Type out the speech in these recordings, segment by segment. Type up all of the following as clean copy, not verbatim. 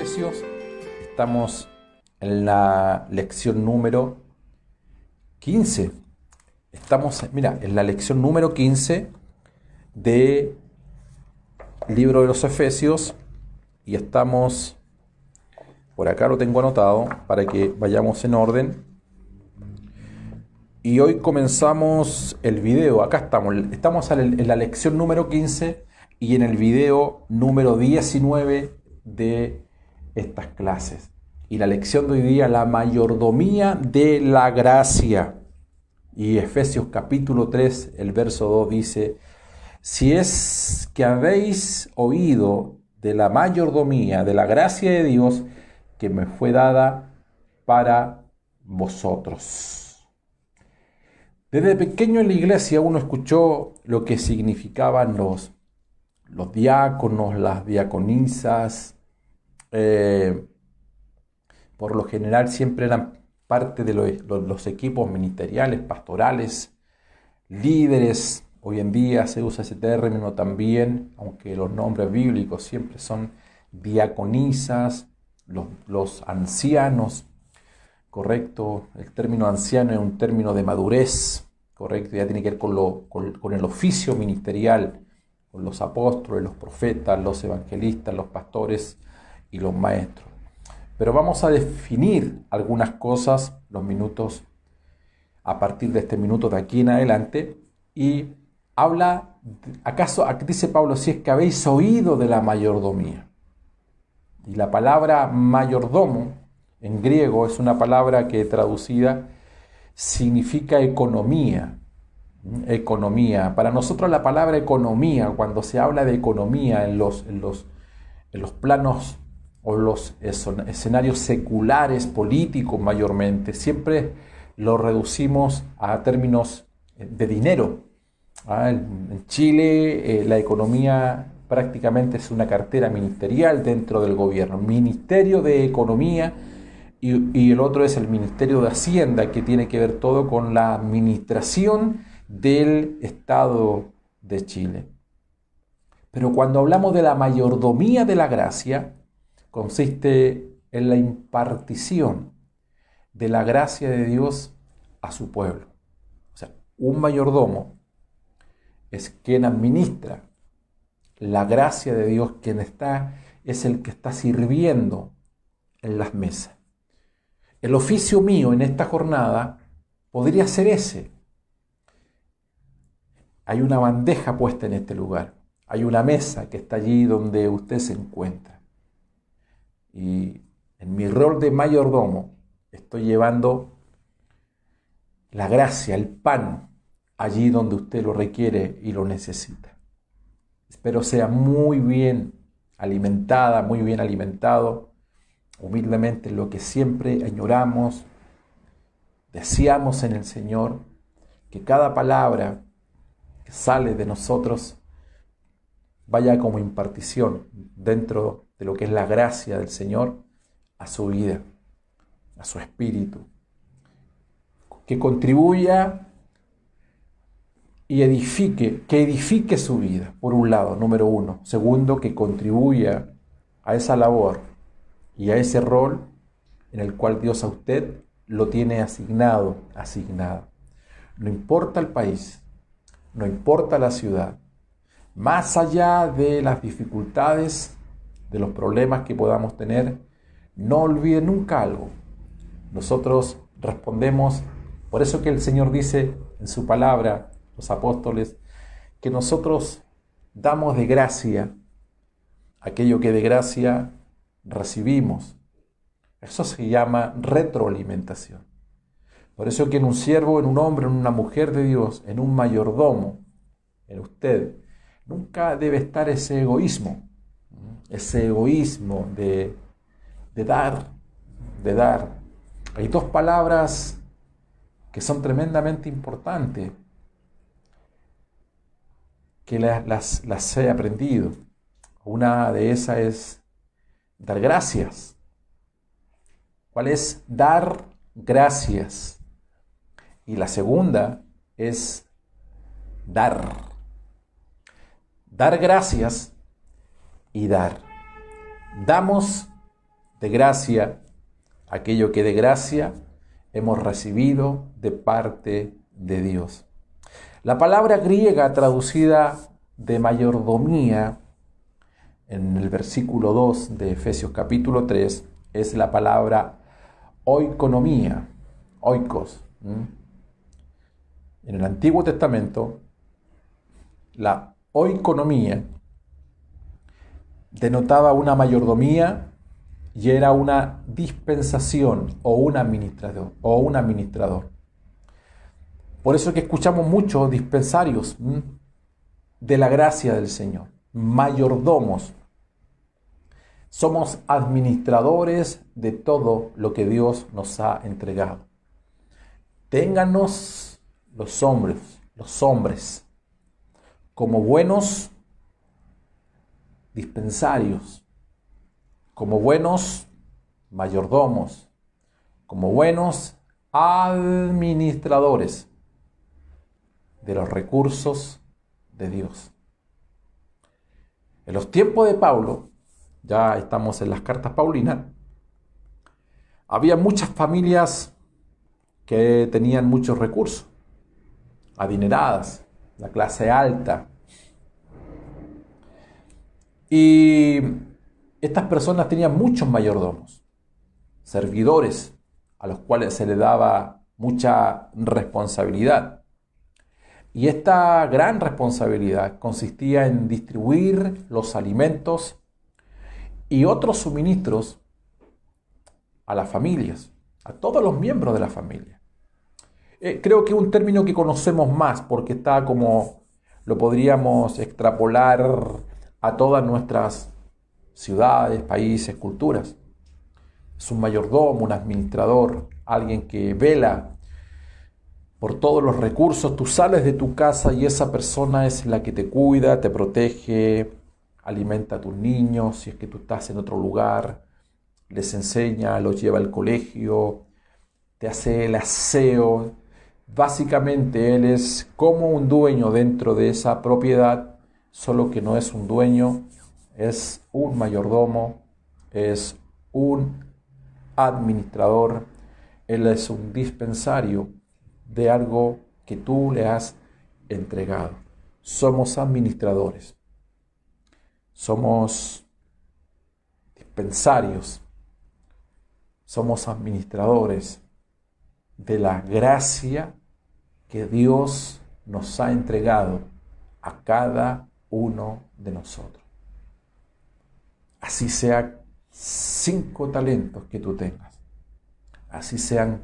Efesios. Estamos en la lección número 15. Estamos, en la lección número 15 del libro de los Efesios y estamos, por acá lo tengo anotado para que vayamos en orden. Y hoy comenzamos el video. Acá estamos en la lección número 15 y en el video número 19 de estas clases. Y la lección de hoy día, la mayordomía de la gracia. Y Efesios capítulo 3, el verso 2 dice: si es que habéis oído de la mayordomía, de la gracia de Dios, que me fue dada para vosotros. Desde pequeño en la iglesia uno escuchó lo que significaban los diáconos, las diaconisas. Por lo general siempre eran parte de los equipos ministeriales, pastorales, líderes. Hoy en día se usa ese término también, aunque los nombres bíblicos siempre son diaconisas, los ancianos, correcto. El término anciano es un término de madurez, correcto, ya tiene que ver con el oficio ministerial, con los apóstoles, los profetas, los evangelistas, los pastores y los maestros. Pero vamos a definir algunas cosas, los minutos, a partir de este minuto de aquí en adelante, y habla, aquí dice Pablo, si es que habéis oído de la mayordomía. Y la palabra mayordomo en griego es una palabra que traducida significa economía. Economía. Para nosotros la palabra economía, cuando se habla de economía en los planos o los escenarios seculares, políticos mayormente, siempre lo reducimos a términos de dinero. En Chile la economía prácticamente es una cartera ministerial dentro del gobierno, Ministerio de Economía, y el otro es el Ministerio de Hacienda, que tiene que ver todo con la administración del Estado de Chile. Pero cuando hablamos de la mayordomía de la gracia, consiste en la impartición de la gracia de Dios a su pueblo. O sea, un mayordomo es quien administra la gracia de Dios, es el que está sirviendo en las mesas. El oficio mío en esta jornada podría ser ese. Hay una bandeja puesta en este lugar. Hay una mesa que está allí donde usted se encuentra. Y en mi rol de mayordomo estoy llevando la gracia, el pan, allí donde usted lo requiere y lo necesita. Espero sea muy bien alimentada, muy bien alimentado, humildemente lo que siempre añoramos, deseamos en el Señor, que cada palabra que sale de nosotros vaya como impartición dentro de lo que es la gracia del Señor a su vida, a su espíritu, que contribuya y que edifique su vida, por un lado, número uno. Segundo, que contribuya a esa labor y a ese rol en el cual Dios a usted lo tiene asignada. No importa el país, no importa la ciudad, más allá de las dificultades, de los problemas que podamos tener, no olvide nunca algo. Nosotros respondemos, por eso que el Señor dice en su palabra, los apóstoles, que nosotros damos de gracia aquello que de gracia recibimos. Eso se llama retroalimentación. Por eso que en un siervo, en un hombre, en una mujer de Dios, en un mayordomo, en usted, nunca debe estar ese egoísmo de dar. Hay dos palabras que son tremendamente importantes, que las he aprendido. Una de esas es dar gracias. ¿Cuál es? Dar gracias. Y la segunda es dar. Dar gracias y dar. Damos de gracia aquello que de gracia hemos recibido de parte de Dios. La palabra griega traducida de mayordomía en el versículo 2 de Efesios capítulo 3 es la palabra oikonomía, oikos. En el Antiguo Testamento, la oikonomía denotaba una mayordomía y era una dispensación o un administrador. Por eso es que escuchamos muchos dispensarios de la gracia del Señor, mayordomos. Somos administradores de todo lo que Dios nos ha entregado. Téngannos los hombres, como buenos dispensarios, como buenos mayordomos, como buenos administradores de los recursos de Dios. En los tiempos de Pablo, ya estamos en las cartas paulinas, había muchas familias que tenían muchos recursos, adineradas, la clase alta. Y estas personas tenían muchos mayordomos, servidores, a los cuales se les daba mucha responsabilidad. Y esta gran responsabilidad consistía en distribuir los alimentos y otros suministros a las familias, a todos los miembros de la familia. Creo que es un término que conocemos más porque está como lo podríamos extrapolar a todas nuestras ciudades, países, culturas. Es un mayordomo, un administrador, alguien que vela por todos los recursos. Tú sales de tu casa y esa persona es la que te cuida, te protege, alimenta a tus niños, si es que tú estás en otro lugar, les enseña, los lleva al colegio, te hace el aseo. Básicamente él es como un dueño dentro de esa propiedad, solo que no es un dueño, es un mayordomo, es un administrador, él es un dispensario de algo que tú le has entregado. Somos administradores, somos dispensarios, somos administradores de la gracia que Dios nos ha entregado a cada uno de nosotros. Así sean 5 talentos que tú tengas, así sean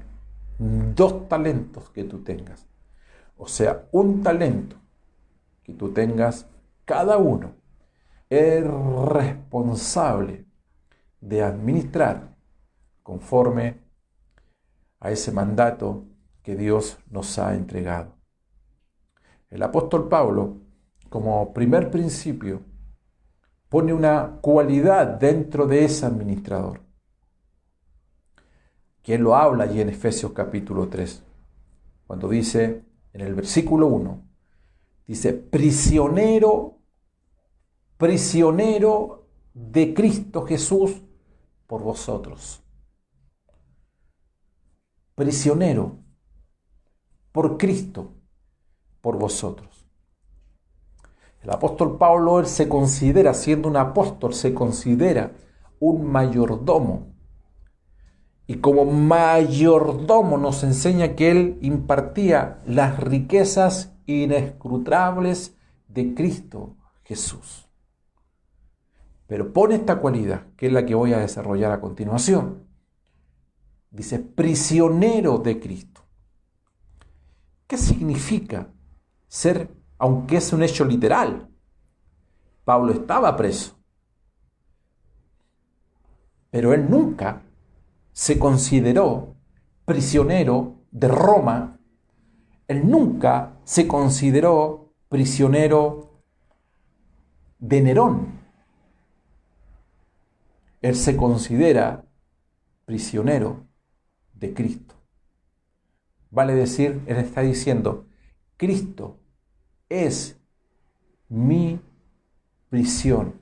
2 talentos que tú tengas, o sea, 1 talento que tú tengas, cada uno es responsable de administrar conforme a ese mandato que Dios nos ha entregado. El apóstol Pablo, como primer principio, pone una cualidad dentro de ese administrador, que él lo habla allí en Efesios capítulo 3, cuando dice en el versículo 1, dice, prisionero de Cristo Jesús por vosotros. Prisionero por Cristo por vosotros. El apóstol Pablo, él se considera, siendo un apóstol, se considera un mayordomo. Y como mayordomo nos enseña que él impartía las riquezas inescrutables de Cristo Jesús. Pero pone esta cualidad, que es la que voy a desarrollar a continuación. Dice, prisionero de Cristo. ¿Qué significa ser, aunque es un hecho literal? Pablo estaba preso, pero él nunca se consideró prisionero de Roma, él nunca se consideró prisionero de Nerón. Él se considera prisionero de Cristo. Vale decir, él está diciendo, Cristo es mi prisión.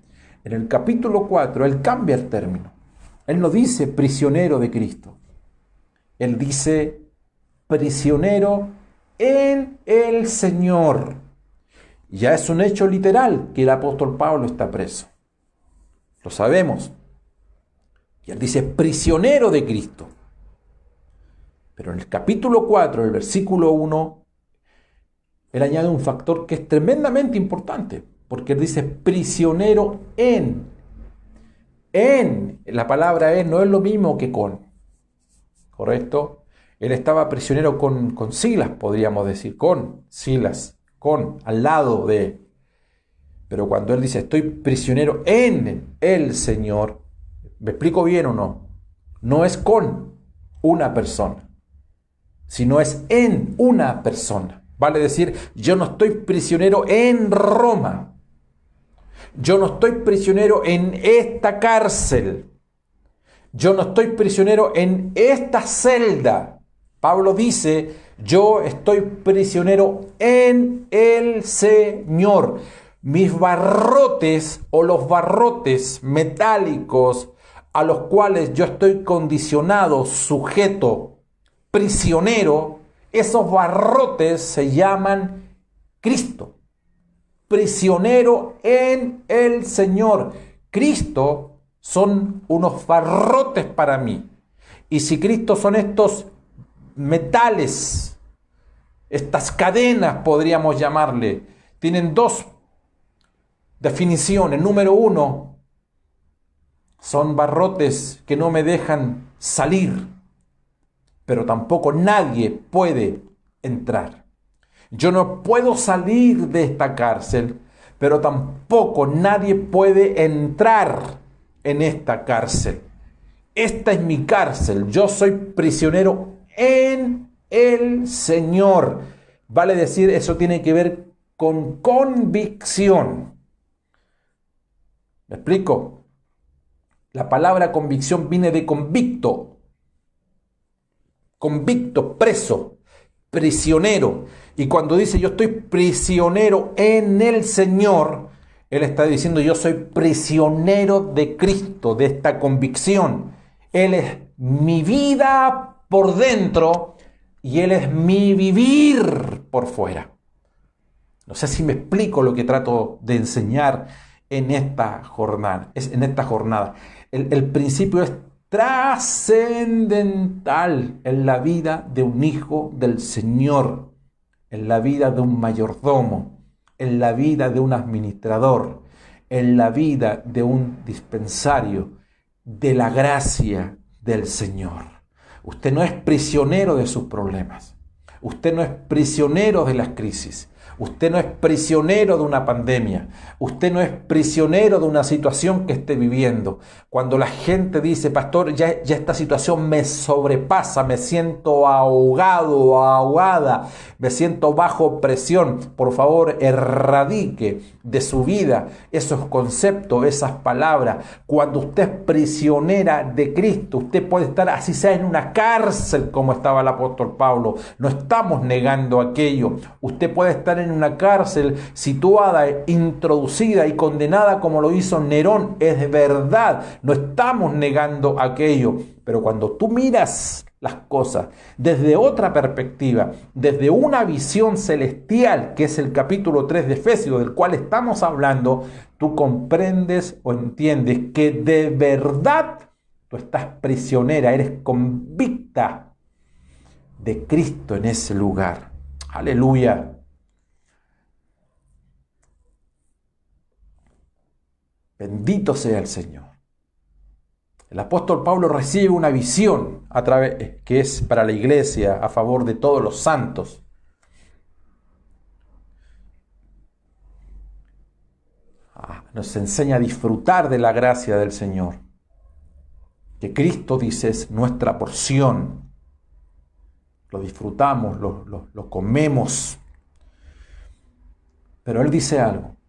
En el capítulo 4, él cambia el término. Él no dice prisionero de Cristo. Él dice prisionero en el Señor. Ya es un hecho literal que el apóstol Pablo está preso. Lo sabemos. Y él dice prisionero de Cristo. Pero en el capítulo 4, el versículo 1, él añade un factor que es tremendamente importante, porque él dice prisionero en. En, la palabra en no es lo mismo que con. ¿Correcto? Él estaba prisionero con Silas, podríamos decir, con Silas, con, al lado de. Pero cuando él dice estoy prisionero en el Señor, ¿me explico bien o no? No es con una persona, sino es en una persona. Vale decir, yo no estoy prisionero en Roma. Yo no estoy prisionero en esta cárcel. Yo no estoy prisionero en esta celda. Pablo dice, yo estoy prisionero en el Señor. Mis barrotes o los barrotes metálicos a los cuales yo estoy condicionado, sujeto, prisionero, esos barrotes se llaman Cristo. Prisionero en el Señor. Cristo son unos barrotes para mí. Y si Cristo son estos metales, estas cadenas podríamos llamarle, tienen dos definiciones. Número uno, son barrotes que no me dejan salir, pero tampoco nadie puede entrar. Yo no puedo salir de esta cárcel, pero tampoco nadie puede entrar en esta cárcel. Esta es mi cárcel. Yo soy prisionero en el Señor. Vale decir, eso tiene que ver con convicción. ¿Me explico? La palabra convicción viene de convicto. Convicto, preso, prisionero. Y cuando dice yo estoy prisionero en el Señor, Él está diciendo yo soy prisionero de Cristo, de esta convicción. Él es mi vida por dentro y Él es mi vivir por fuera. No sé si me explico lo que trato de enseñar en esta jornada. El principio es trascendental en la vida de un hijo del Señor, en la vida de un mayordomo, en la vida de un administrador, en la vida de un dispensario de la gracia del Señor. Usted no es prisionero de sus problemas. Usted no es prisionero de las crisis. Usted no es prisionero de una pandemia. Usted no es prisionero de una situación que esté viviendo. Cuando la gente dice, pastor, ya esta situación me sobrepasa, me siento ahogado o ahogada, me siento bajo presión, por favor, erradique de su vida esos conceptos, esas palabras. Cuando usted es prisionera de Cristo, usted puede estar así sea en una cárcel como estaba el apóstol Pablo. No estamos negando aquello. Usted puede estar en una cárcel situada, introducida y condenada como lo hizo Nerón. Es verdad, no estamos negando aquello. Pero cuando tú miras las cosas desde otra perspectiva, desde una visión celestial, que es el capítulo 3 de Efesios, del cual estamos hablando, tú comprendes o entiendes que de verdad tú estás prisionera, eres convicta de Cristo en ese lugar. Aleluya. Bendito sea el Señor. El apóstol Pablo recibe una visión que es para la iglesia a favor de todos los santos. Nos enseña a disfrutar de la gracia del Señor. Que Cristo, dice, es nuestra porción. Lo disfrutamos, lo comemos. Pero Él dice algo.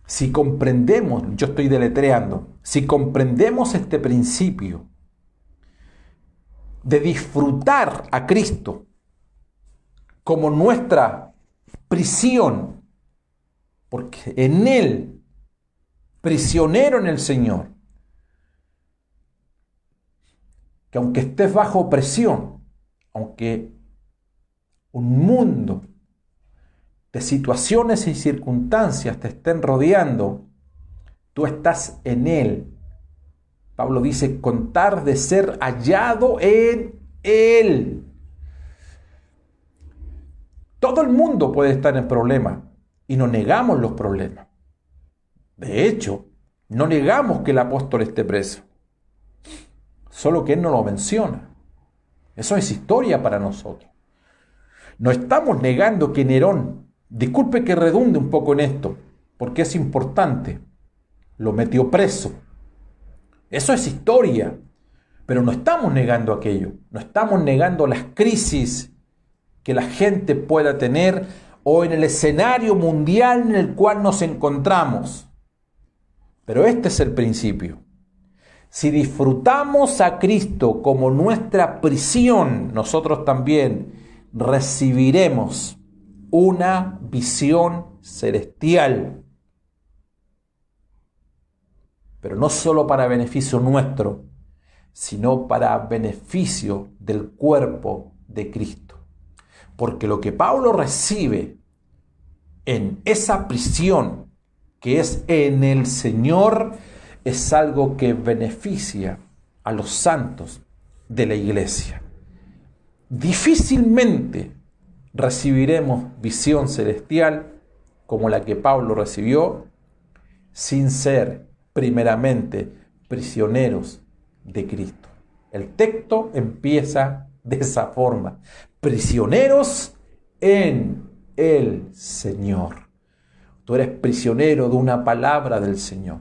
Si comprendemos, yo estoy deletreando, si comprendemos este principio de disfrutar a Cristo como nuestra prisión, porque en Él, prisionero en el Señor, que aunque estés bajo presión, aunque un mundo de situaciones y circunstancias te estén rodeando, tú estás en Él. Pablo dice, contar de ser hallado en Él. Todo el mundo puede estar en problemas y no negamos los problemas. De hecho, no negamos que el apóstol esté preso, solo que él no lo menciona. Eso es historia para nosotros. No estamos negando que Nerón, disculpe que redunde un poco en esto, porque es importante, lo metió preso. Eso es historia, pero no estamos negando aquello, no estamos negando las crisis que la gente pueda tener o en el escenario mundial en el cual nos encontramos. Pero este es el principio. Si disfrutamos a Cristo como nuestra prisión, nosotros también recibiremos una visión celestial. Pero no solo para beneficio nuestro, sino para beneficio del cuerpo de Cristo. Porque lo que Pablo recibe en esa prisión que es en el Señor es algo que beneficia a los santos de la iglesia. Difícilmente recibiremos visión celestial como la que Pablo recibió sin ser primeramente prisioneros de Cristo. El texto empieza de esa forma: prisioneros en el Señor. Tú eres prisionero de una palabra del Señor.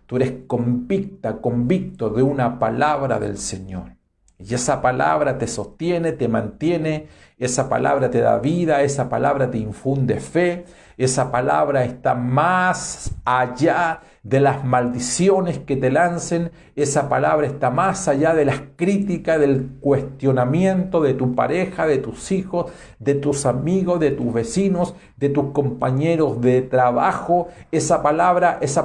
Tú eres convicto de una palabra del Señor. Y esa palabra te sostiene, te mantiene, esa palabra te da vida, esa palabra te infunde fe, esa palabra está más allá de las maldiciones que te lancen, esa palabra está más allá de las críticas, del cuestionamiento de tu pareja, de tus hijos, de tus amigos, de tus vecinos, de tus compañeros de trabajo. Esa palabra es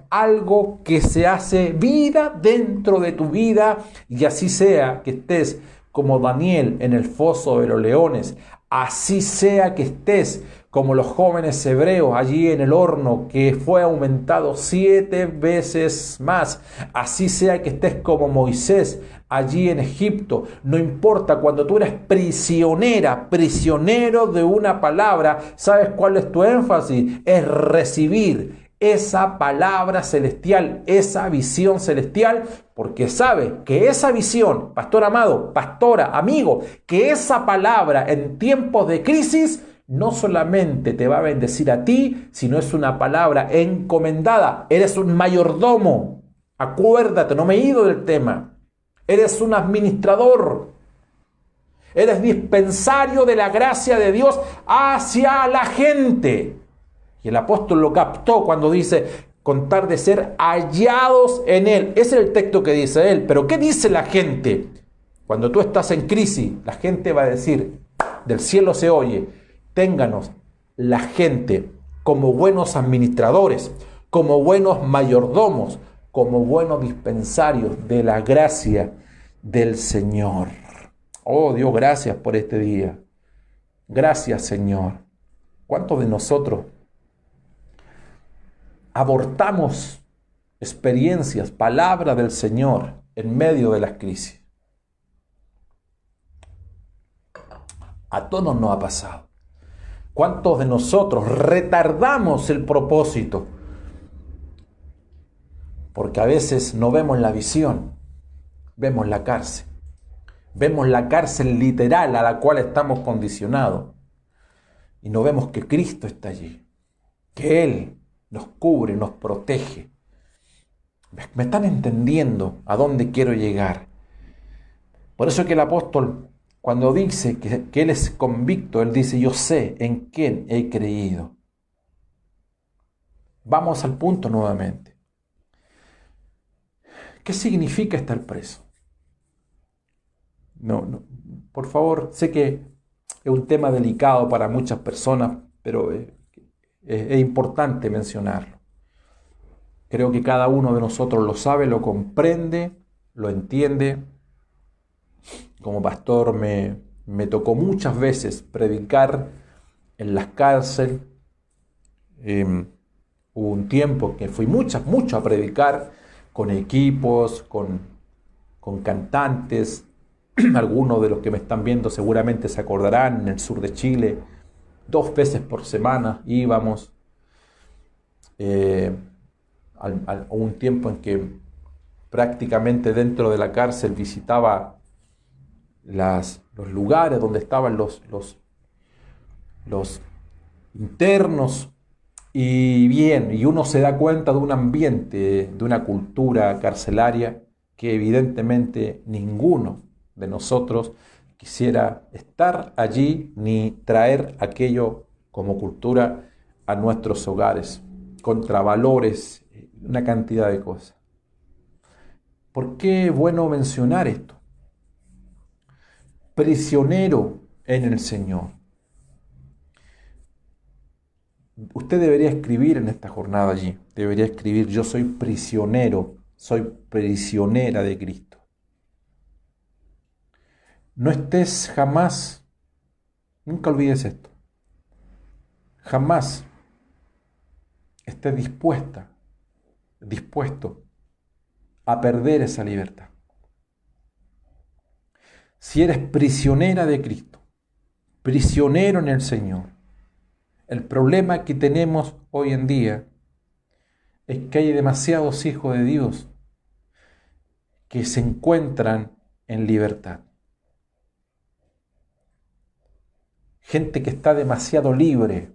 algo que se hace vida dentro de tu vida, y así sea que estés como Daniel en el foso de los leones, así sea que estés como los jóvenes hebreos allí en el horno que fue aumentado 7 veces más, así sea que estés como Moisés allí en Egipto, no importa, cuando tú eres prisionero de una palabra, ¿sabes cuál es tu énfasis? Es recibir esa palabra celestial, esa visión celestial, porque sabe que esa visión, pastor amado, pastora, amigo, que esa palabra en tiempos de crisis no solamente te va a bendecir a ti, sino es una palabra encomendada. Eres un mayordomo. Acuérdate, no me he ido del tema. Eres un administrador. Eres dispensario de la gracia de Dios hacia la gente. Y el apóstol lo captó cuando dice contar de ser hallados en Él. Ese es el texto que dice él. Pero ¿qué dice la gente? Cuando tú estás en crisis, la gente va a decir, del cielo se oye, ténganos la gente como buenos administradores, como buenos mayordomos, como buenos dispensarios de la gracia del Señor. Oh Dios, gracias por este día. Gracias, Señor. ¿Cuántos de nosotros abortamos experiencias, palabra del Señor en medio de las crisis? A todos nos ha pasado. ¿Cuántos de nosotros retardamos el propósito? Porque a veces no vemos la visión, vemos la cárcel. Vemos la cárcel literal a la cual estamos condicionados. Y no vemos que Cristo está allí, que Él nos cubre, nos protege. ¿Me están entendiendo a dónde quiero llegar? Por eso es que el apóstol, cuando dice que él es convicto, él dice, yo sé en quién he creído. Vamos al punto nuevamente. ¿Qué significa estar preso? No, por favor, sé que es un tema delicado para muchas personas, pero es importante mencionarlo. Creo que cada uno de nosotros lo sabe, lo comprende, lo entiende. como pastor me tocó muchas veces predicar en las cárceles. Hubo un tiempo que fui mucho a predicar con equipos, con cantantes. Algunos de los que me están viendo seguramente se acordarán, en el sur de Chile, 2 veces por semana íbamos. Hubo un tiempo en que prácticamente dentro de la cárcel visitaba los lugares donde estaban los internos, y uno se da cuenta de un ambiente, de una cultura carcelaria que evidentemente ninguno de nosotros quisiera estar allí ni traer aquello como cultura a nuestros hogares, contra valores, una cantidad de cosas. ¿Por qué es bueno mencionar esto? Prisionero en el Señor. Usted debería escribir en esta jornada allí, debería escribir: yo soy prisionero, soy prisionera de Cristo. No estés jamás, nunca olvides esto, jamás estés dispuesto a perder esa libertad. Si eres prisionera de Cristo, prisionero en el Señor, el problema que tenemos hoy en día es que hay demasiados hijos de Dios que se encuentran en libertad. Gente que está demasiado libre.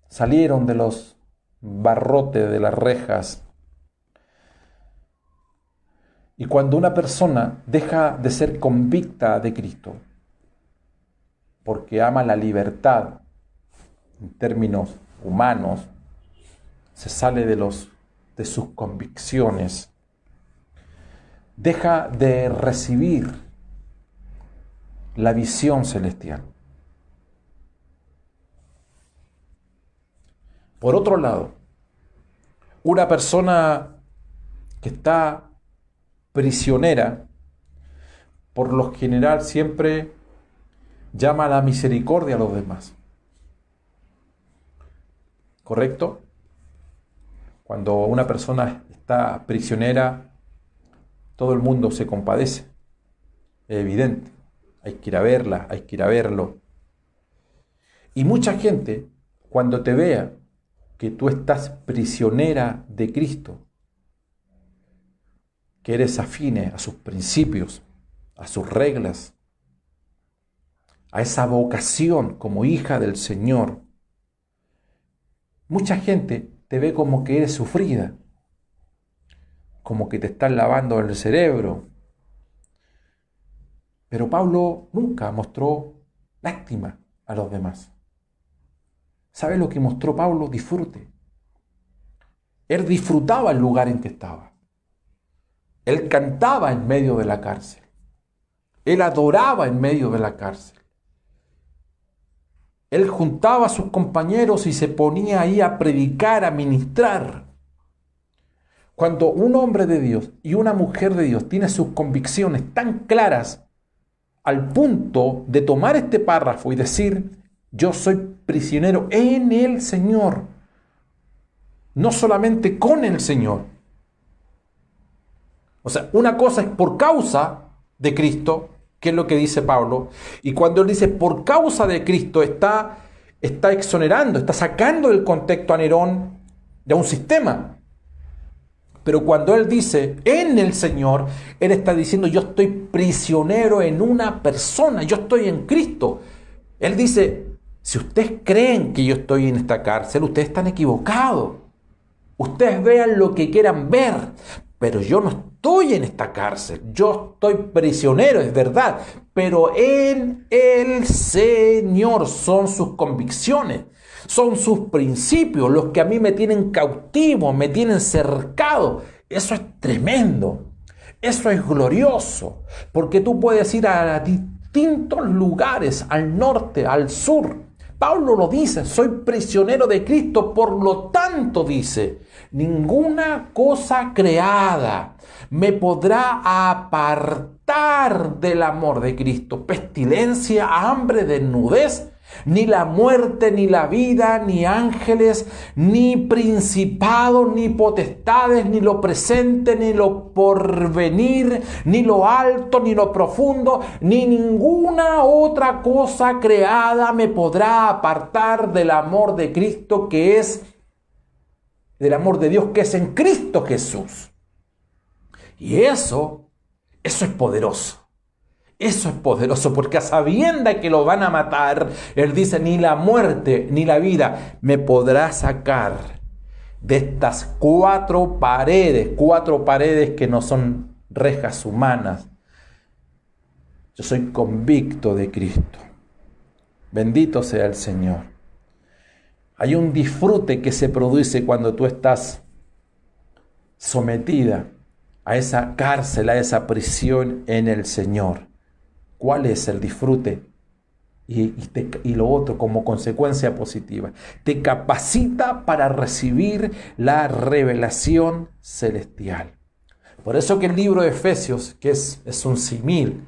Salieron de los barrotes, de las rejas. Y cuando una persona deja de ser convicta de Cristo, porque ama la libertad en términos humanos, se sale de sus convicciones, deja de recibir la visión celestial. Por otro lado, una persona que está prisionera, por lo general siempre llama a la misericordia a los demás. ¿Correcto? Cuando una persona está prisionera, todo el mundo se compadece. Es evidente. Hay que ir a verla, hay que ir a verlo. Y mucha gente, cuando te vea que tú estás prisionera de Cristo, que eres afine a sus principios, a sus reglas, a esa vocación como hija del Señor, mucha gente te ve como que eres sufrida, como que te están lavando el cerebro. Pero Pablo nunca mostró lástima a los demás. ¿Sabe lo que mostró Pablo? Disfrute. Él disfrutaba el lugar en que estaba. Él cantaba en medio de la cárcel. Él adoraba en medio de la cárcel. Él juntaba a sus compañeros y se ponía ahí a predicar, a ministrar. Cuando un hombre de Dios y una mujer de Dios tiene sus convicciones tan claras al punto de tomar este párrafo y decir: yo soy prisionero en el Señor, no solamente con el Señor. O sea, una cosa es por causa de Cristo, que es lo que dice Pablo, y cuando él dice por causa de Cristo está exonerando, está sacando del contexto a Nerón de un sistema. Pero cuando él dice en el Señor, él está diciendo: yo estoy prisionero en una persona, yo estoy en Cristo. Él dice: si ustedes creen que yo estoy en esta cárcel, ustedes están equivocados. Ustedes vean lo que quieran ver, pero yo no estoy en esta cárcel. Yo estoy prisionero, es verdad, pero en el Señor. Son sus convicciones, son sus principios los que a mí me tienen cautivo, me tienen cercado. Eso es tremendo, eso es glorioso, porque tú puedes ir a distintos lugares, al norte, al sur, Pablo lo dice, soy prisionero de Cristo, por lo tanto dice, ninguna cosa creada me podrá apartar del amor de Cristo. Pestilencia, hambre, desnudez, ni la muerte, ni la vida, ni ángeles, ni principados, ni potestades, ni lo presente, ni lo porvenir, ni lo alto, ni lo profundo, ni ninguna otra cosa creada me podrá apartar del amor de Cristo, que es del amor de Dios que es en Cristo Jesús. Y eso es poderoso. Eso es poderoso, porque a sabienda que lo van a matar, Él dice, ni la muerte ni la vida me podrá sacar de estas cuatro paredes que no son rejas humanas. Yo soy convicto de Cristo. Bendito sea el Señor. Hay un disfrute que se produce cuando tú estás sometida a esa cárcel, a esa prisión en el Señor. ¿Cuál es el disfrute? Y lo otro como consecuencia positiva. Te capacita para recibir la revelación celestial. Por eso que el libro de Efesios, que es un símil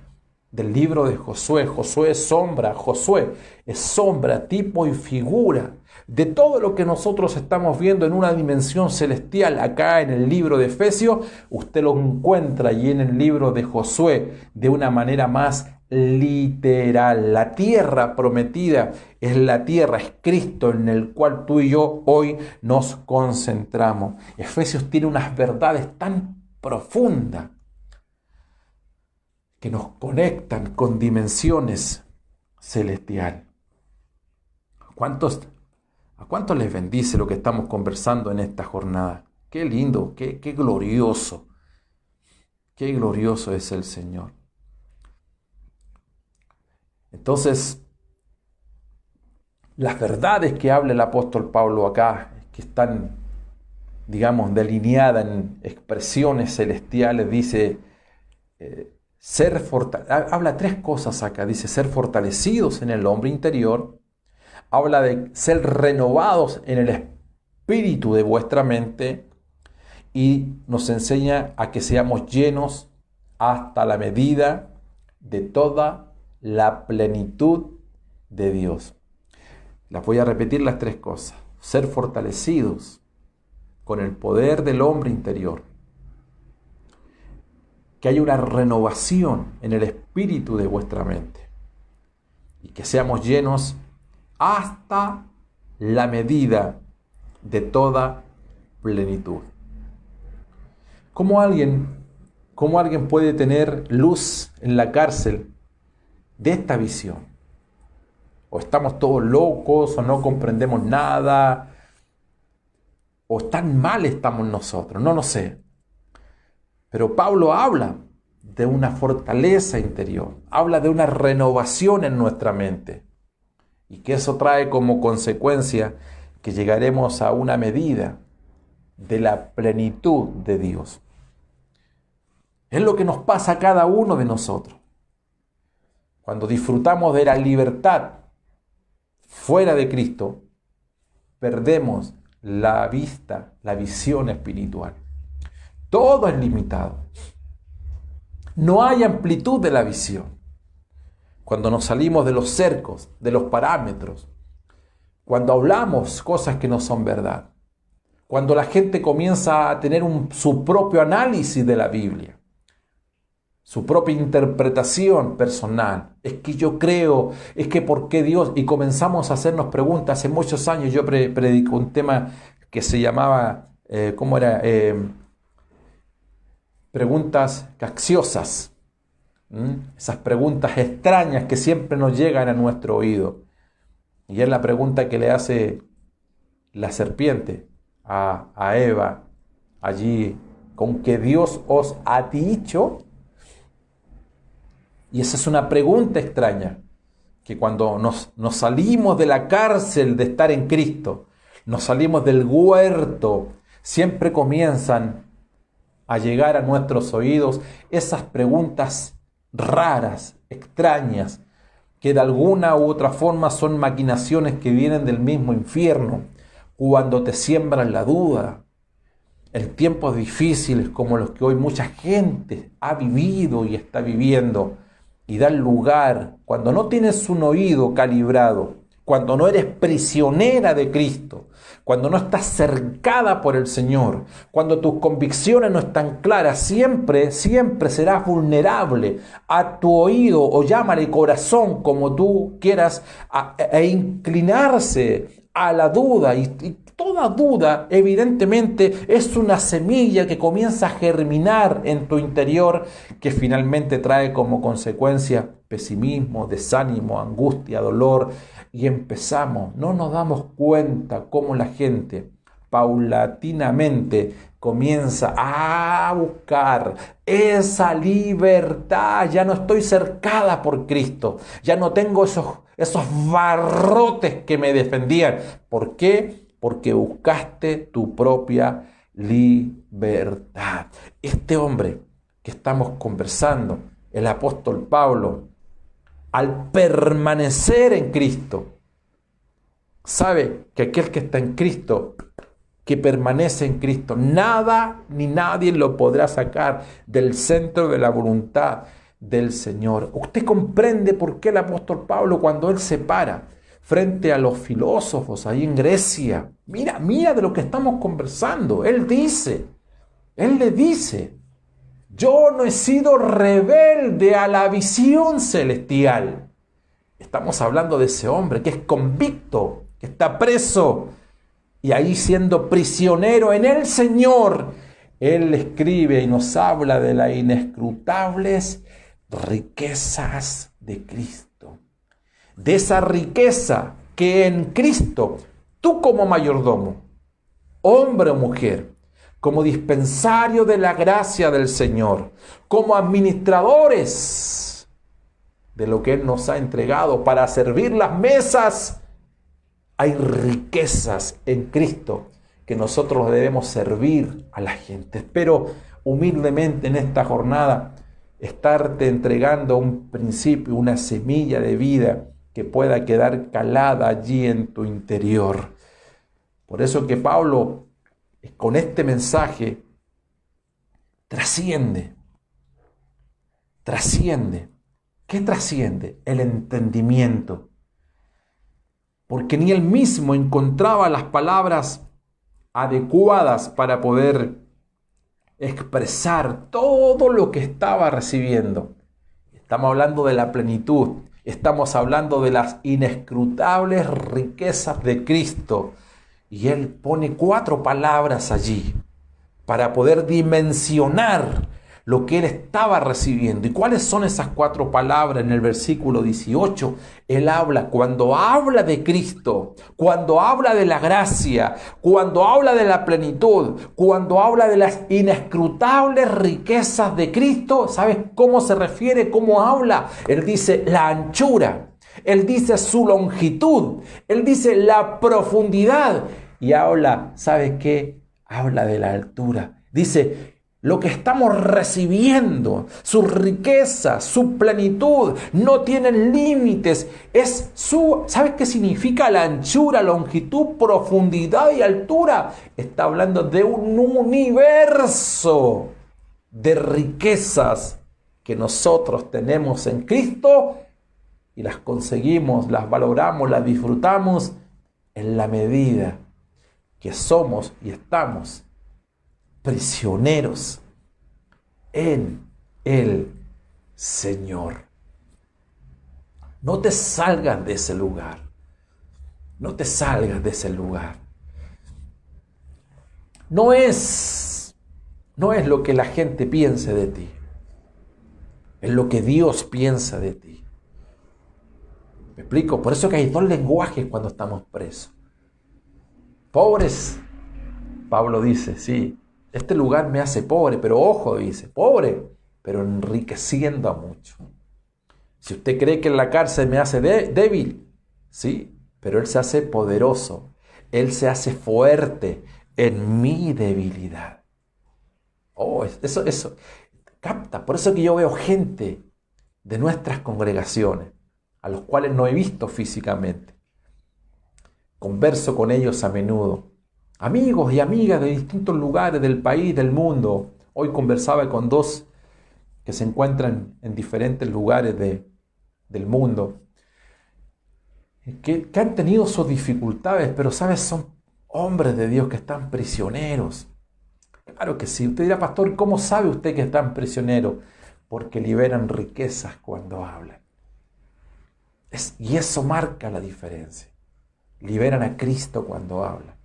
del libro de Josué. Josué es sombra, tipo y figura de todo lo que nosotros estamos viendo en una dimensión celestial. Acá en el libro de Efesios, usted lo encuentra y en el libro de Josué de una manera más literal. La tierra prometida es la tierra, es Cristo, en el cual tú y yo hoy nos concentramos. Efesios tiene unas verdades tan profundas que nos conectan con dimensiones celestiales. ¿A cuántos les bendice lo que estamos conversando en esta jornada? Qué lindo, qué glorioso. Qué glorioso es el Señor. Entonces, las verdades que habla el apóstol Pablo acá, que están, digamos, delineadas en expresiones celestiales, dice, habla tres cosas acá. Dice, ser fortalecidos en el hombre interior. Habla de ser renovados en el espíritu de vuestra mente. Y nos enseña a que seamos llenos hasta la medida de toda la plenitud de Dios. Las voy a repetir las tres cosas. Ser fortalecidos con el poder del hombre interior. Que haya una renovación en el espíritu de vuestra mente. Y que seamos llenos hasta la medida de toda plenitud. ¿Cómo alguien puede tener luz en la cárcel de esta visión? O estamos todos locos, o no comprendemos nada, o tan mal estamos nosotros, no lo sé. Pero Pablo habla de una fortaleza interior, habla de una renovación en nuestra mente, y que eso trae como consecuencia que llegaremos a una medida de la plenitud de Dios. Es lo que nos pasa a cada uno de nosotros. Cuando disfrutamos de la libertad fuera de Cristo, perdemos la vista, la visión espiritual. Todo es limitado. No hay amplitud de la visión. Cuando nos salimos de los cercos, de los parámetros, cuando hablamos cosas que no son verdad, cuando la gente comienza a tener su propio análisis de la Biblia, su propia interpretación personal. Es que yo creo, es que ¿por qué Dios? Y comenzamos a hacernos preguntas. Hace muchos años yo predico un tema que se llamaba, preguntas capciosas. Esas preguntas extrañas que siempre nos llegan a nuestro oído. Y es la pregunta que le hace la serpiente a Eva allí, ¿con que Dios os ha dicho? Y esa es una pregunta extraña, que cuando nos salimos de la cárcel de estar en Cristo, nos salimos del huerto, siempre comienzan a llegar a nuestros oídos esas preguntas raras, extrañas, que de alguna u otra forma son maquinaciones que vienen del mismo infierno, cuando te siembran la duda, en tiempos difíciles como los que hoy mucha gente ha vivido y está viviendo, y dan lugar, cuando no tienes un oído calibrado, cuando no eres prisionera de Cristo, cuando no estás cercada por el Señor, cuando tus convicciones no están claras, siempre serás vulnerable a tu oído, o llámale corazón, como tú quieras, a inclinarse a la duda. Y toda duda, evidentemente, es una semilla que comienza a germinar en tu interior, que finalmente trae como consecuencia pesimismo, desánimo, angustia, dolor. Y no nos damos cuenta cómo la gente paulatinamente comienza a buscar esa libertad. Ya no estoy cercada por Cristo, ya no tengo esos barrotes que me defendían. ¿Por qué? Porque buscaste tu propia libertad. Este hombre que estamos conversando, el apóstol Pablo, al permanecer en Cristo, sabe que aquel que está en Cristo, que permanece en Cristo, nada ni nadie lo podrá sacar del centro de la voluntad del Señor. Usted comprende por qué el apóstol Pablo, cuando él se para frente a los filósofos ahí en Grecia, mira de lo que estamos conversando, él le dice: yo no he sido rebelde a la visión celestial. Estamos hablando de ese hombre que es convicto, que está preso, y ahí siendo prisionero en el Señor, él escribe y nos habla de las inescrutables riquezas de Cristo. De esa riqueza que en Cristo, tú como mayordomo, hombre o mujer, como dispensario de la gracia del Señor, como administradores de lo que Él nos ha entregado para servir las mesas, hay riquezas en Cristo que nosotros debemos servir a la gente. Espero humildemente en esta jornada estarte entregando un principio, una semilla de vida que pueda quedar calada allí en tu interior. Por eso que Pablo, con este mensaje, trasciende. ¿Qué trasciende? El entendimiento. Porque ni él mismo encontraba las palabras adecuadas para poder expresar todo lo que estaba recibiendo. Estamos hablando de la plenitud, estamos hablando de las inescrutables riquezas de Cristo. Y él pone 4 palabras allí para poder dimensionar lo que él estaba recibiendo. ¿Y cuáles son esas 4 palabras? En el versículo 18, él habla, cuando habla de Cristo, cuando habla de la gracia, cuando habla de la plenitud, cuando habla de las inescrutables riquezas de Cristo, ¿sabes cómo se refiere? ¿Cómo habla? Él dice la anchura, él dice su longitud, él dice la profundidad, y habla, ¿sabes qué? Habla de la altura. Dice, lo que estamos recibiendo, su riqueza, su plenitud, no tienen límites. ¿Sabes qué significa la anchura, longitud, profundidad y altura? Está hablando de un universo de riquezas que nosotros tenemos en Cristo y las conseguimos, las valoramos, las disfrutamos en la medida que somos y estamos prisioneros en el Señor. No te salgas de ese lugar. No te salgas de ese lugar. No es lo que la gente piense de ti. Es lo que Dios piensa de ti. ¿Me explico? Por eso que hay 2 lenguajes cuando estamos presos. Pobres, Pablo dice, sí, este lugar me hace pobre, pero ojo, dice, pobre, pero enriqueciendo a muchos. Si usted cree que en la cárcel me hace débil, sí, pero Él se hace poderoso, Él se hace fuerte en mi debilidad. Oh, eso, capta. Por eso que yo veo gente de nuestras congregaciones, a los cuales no he visto físicamente. Converso con ellos a menudo. Amigos y amigas de distintos lugares del país, del mundo. Hoy conversaba con dos que se encuentran en diferentes lugares del mundo, que han tenido sus dificultades, pero sabes, son hombres de Dios que están prisioneros. Claro que sí. Usted dirá, pastor, ¿cómo sabe usted que están prisioneros? Porque liberan riquezas cuando hablan. Y eso marca la diferencia. Liberan a Cristo cuando hablan.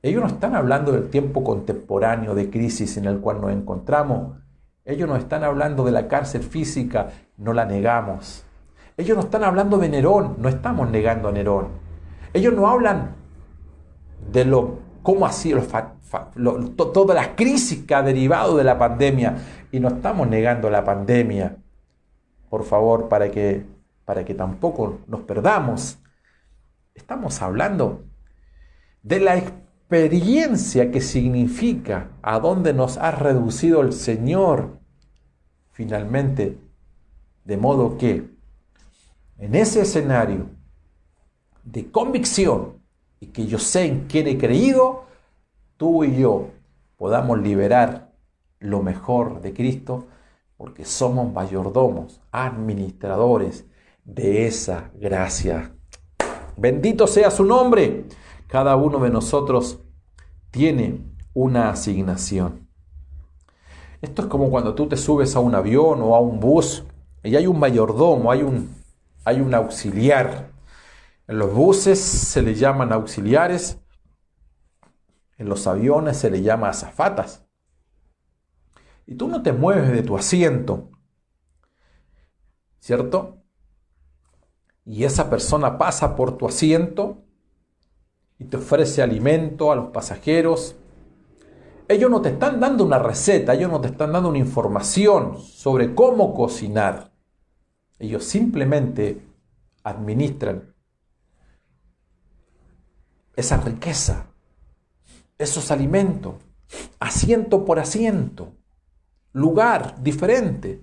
Ellos no están hablando del tiempo contemporáneo de crisis en el cual nos encontramos. Ellos no están hablando de la cárcel física, no la negamos. Ellos no están hablando de Nerón, no estamos negando a Nerón. Ellos no hablan de cómo ha sido toda la crisis que ha derivado de la pandemia, y no estamos negando la pandemia, por favor, para que tampoco nos perdamos. Estamos hablando de la experiencia que significa a dónde nos ha reducido el Señor finalmente, de modo que en ese escenario de convicción y que yo sé en quién he creído, tú y yo podamos liberar lo mejor de Cristo, porque somos mayordomos, administradores de esa gracia. Bendito sea su nombre. Cada uno de nosotros tiene una asignación. Esto es como cuando tú te subes a un avión o a un bus y hay un mayordomo, hay un auxiliar. En los buses se le llaman auxiliares, en los aviones se le llama azafatas. Y tú no te mueves de tu asiento, ¿cierto? Y esa persona pasa por tu asiento y te ofrece alimento a los pasajeros. Ellos no te están dando una receta, ellos no te están dando una información sobre cómo cocinar. Ellos simplemente administran esa riqueza, esos alimentos, asiento por asiento, lugar diferente.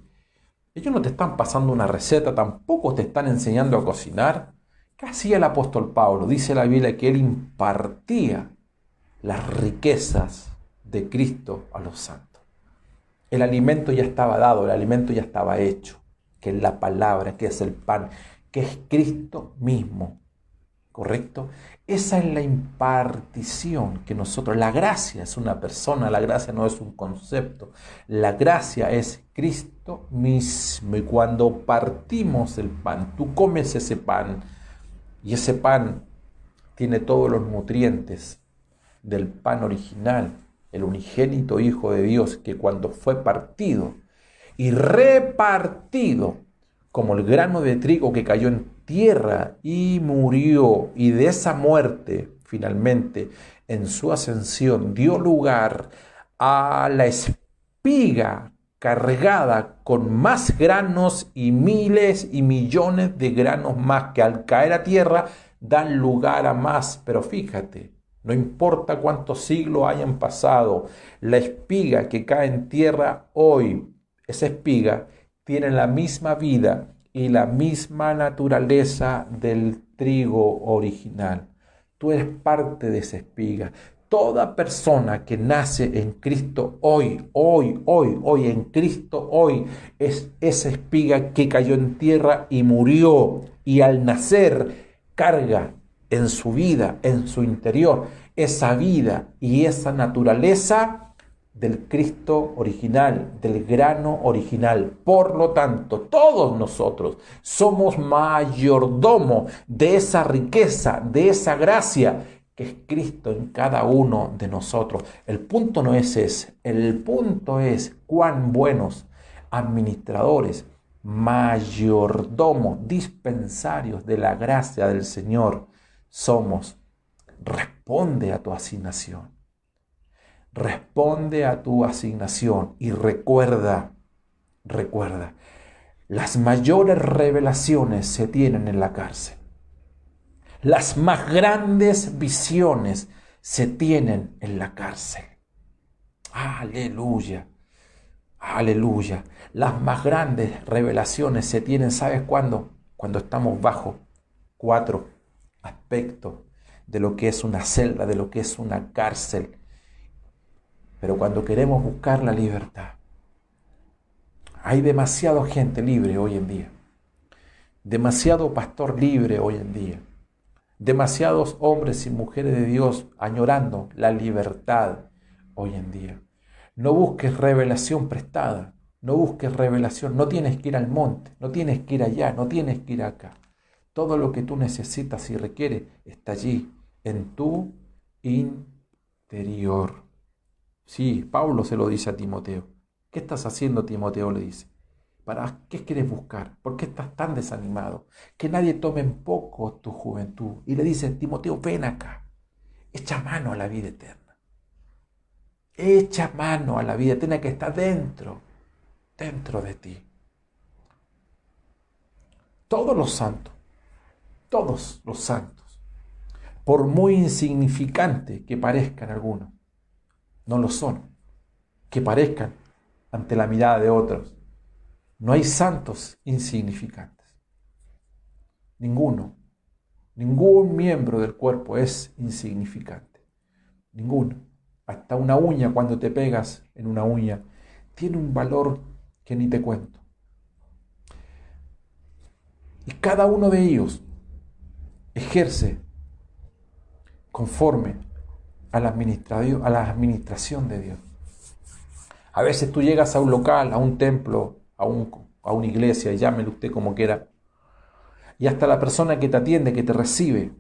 Ellos no te están pasando una receta, tampoco te están enseñando a cocinar. ¿Qué hacía el apóstol Pablo? Dice la Biblia que él impartía las riquezas de Cristo a los santos. El alimento ya estaba dado, el alimento ya estaba hecho, que es la palabra, que es el pan, que es Cristo mismo. ¿Correcto? Esa es la impartición que nosotros, la gracia es una persona, la gracia no es un concepto, la gracia es Cristo mismo. Y cuando partimos el pan, tú comes ese pan y ese pan tiene todos los nutrientes del pan original, el unigénito Hijo de Dios, que cuando fue partido y repartido como el grano de trigo que cayó en tierra y murió, y de esa muerte finalmente en su ascensión dio lugar a la espiga cargada con más granos y miles y millones de granos más, que al caer a tierra dan lugar a más. Pero fíjate, no importa cuántos siglos hayan pasado, la espiga que cae en tierra hoy, esa espiga tiene la misma vida y la misma naturaleza del trigo original. Tú eres parte de esa espiga. Toda persona que nace en Cristo hoy, en Cristo hoy, es esa espiga que cayó en tierra y murió, y al nacer carga en su vida, en su interior, esa vida y esa naturaleza del Cristo original, del grano original. Por lo tanto, todos nosotros somos mayordomo de esa riqueza, de esa gracia que es Cristo en cada uno de nosotros. El punto no es ese, el punto es cuán buenos administradores, mayordomos, dispensarios de la gracia del Señor somos. Responde a tu asignación. Responde a tu asignación y recuerda, las mayores revelaciones se tienen en la cárcel. Las más grandes visiones se tienen en la cárcel. Aleluya, aleluya. Las más grandes revelaciones se tienen, ¿sabes cuándo? cuando estamos bajo 4 aspectos de lo que es una celda, de lo que es una cárcel. Pero cuando queremos buscar la libertad, hay demasiada gente libre hoy en día, demasiado pastor libre hoy en día, demasiados hombres y mujeres de Dios añorando la libertad hoy en día. No busques revelación prestada, no busques revelación, no tienes que ir al monte, no tienes que ir allá, no tienes que ir acá. Todo lo que tú necesitas y requieres está allí, en tu interior. Sí, Pablo se lo dice a Timoteo. ¿Qué estás haciendo, Timoteo? Le dice. ¿Para qué quieres buscar? ¿Por qué estás tan desanimado? Que nadie tome en poco tu juventud. Y le dice, Timoteo, ven acá. Echa mano a la vida eterna. Echa mano a la vida eterna que está dentro de ti. Todos los santos, por muy insignificante que parezcan algunos, no lo son, que parezcan ante la mirada de otros. No hay santos insignificantes. Ninguno. Ningún miembro del cuerpo es insignificante. Ninguno. Hasta una uña, cuando te pegas en una uña, tiene un valor que ni te cuento. Y cada uno de ellos ejerce conforme a la administración de Dios. A veces tú llegas a un local, a un templo, a una iglesia, llámelo usted como quiera, y hasta la persona que te atiende, que te recibe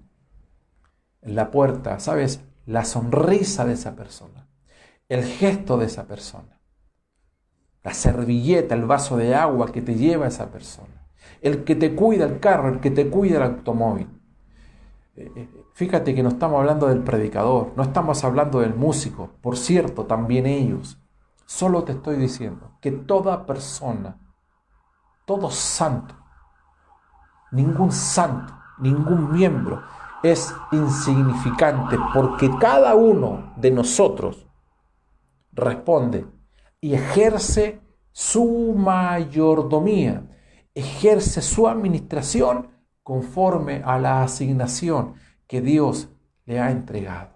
en la puerta, ¿sabes? La sonrisa de esa persona, el gesto de esa persona, la servilleta, el vaso de agua que te lleva esa persona, el que te cuida el carro, el que te cuida el automóvil. Fíjate que no estamos hablando del predicador, no estamos hablando del músico, por cierto, también ellos. Solo te estoy diciendo que toda persona, todo santo, ningún miembro es insignificante, porque cada uno de nosotros responde y ejerce su mayordomía, ejerce su administración conforme a la asignación que Dios le ha entregado.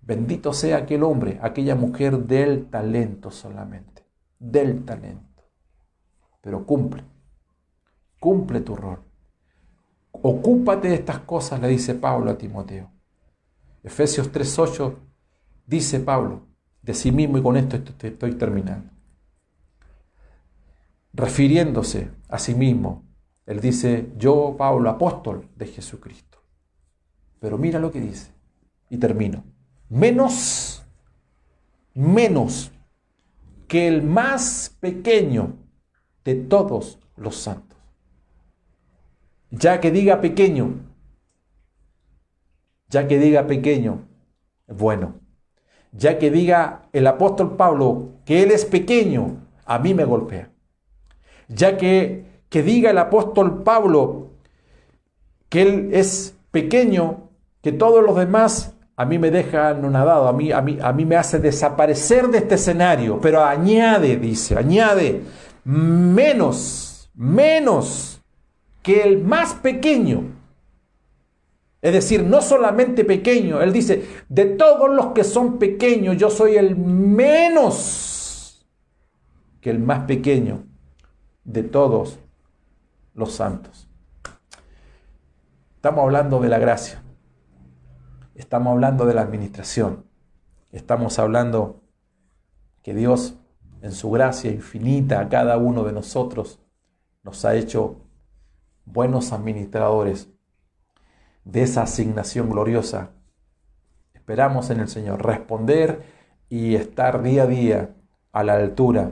Bendito sea aquel hombre, aquella mujer del talento solamente, del talento. Pero cumple tu rol. Ocúpate de estas cosas, le dice Pablo a Timoteo. Efesios 3:8 dice Pablo de sí mismo, y con esto estoy terminando. Refiriéndose a sí mismo, él dice, yo, Pablo, apóstol de Jesucristo. Pero mira lo que dice, y termino. Menos que el más pequeño de todos los santos. Ya que diga pequeño, bueno. Ya que diga el apóstol Pablo que él es pequeño, a mí me golpea. Ya que diga el apóstol Pablo que él es pequeño, que todos los demás, a mí me deja anonadado, a mí me hace desaparecer de este escenario. Pero añade menos que el más pequeño. Es decir, no solamente pequeño, él dice, de todos los que son pequeños, yo soy el menos que el más pequeño de todos los santos. Estamos hablando de la gracia, estamos hablando de la administración, estamos hablando que Dios, en su gracia infinita a cada uno de nosotros, nos ha hecho buenos administradores de esa asignación gloriosa. Esperamos en el Señor responder y estar día a día a la altura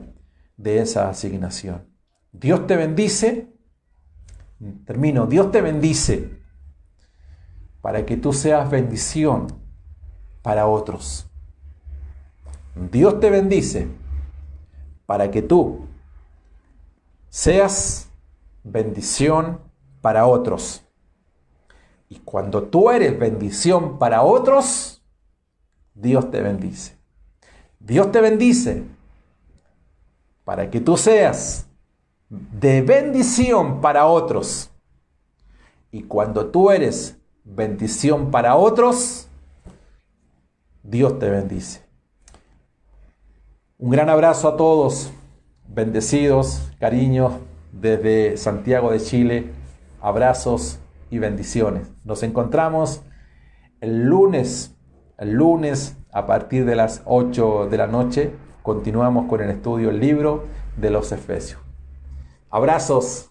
de esa asignación. Dios te bendice. Termino. Dios te bendice para que tú seas bendición para otros. Dios te bendice para que tú seas bendición para otros. Y cuando tú eres bendición para otros, Dios te bendice. Dios te bendice para que tú seas de bendición para otros. Y cuando tú eres bendición para otros, Dios te bendice. Un gran abrazo a todos, bendecidos, cariños desde Santiago de Chile, abrazos y bendiciones. Nos encontramos el lunes a partir de las 8 de la noche. Continuamos con el estudio del libro de los Efesios. Abrazos.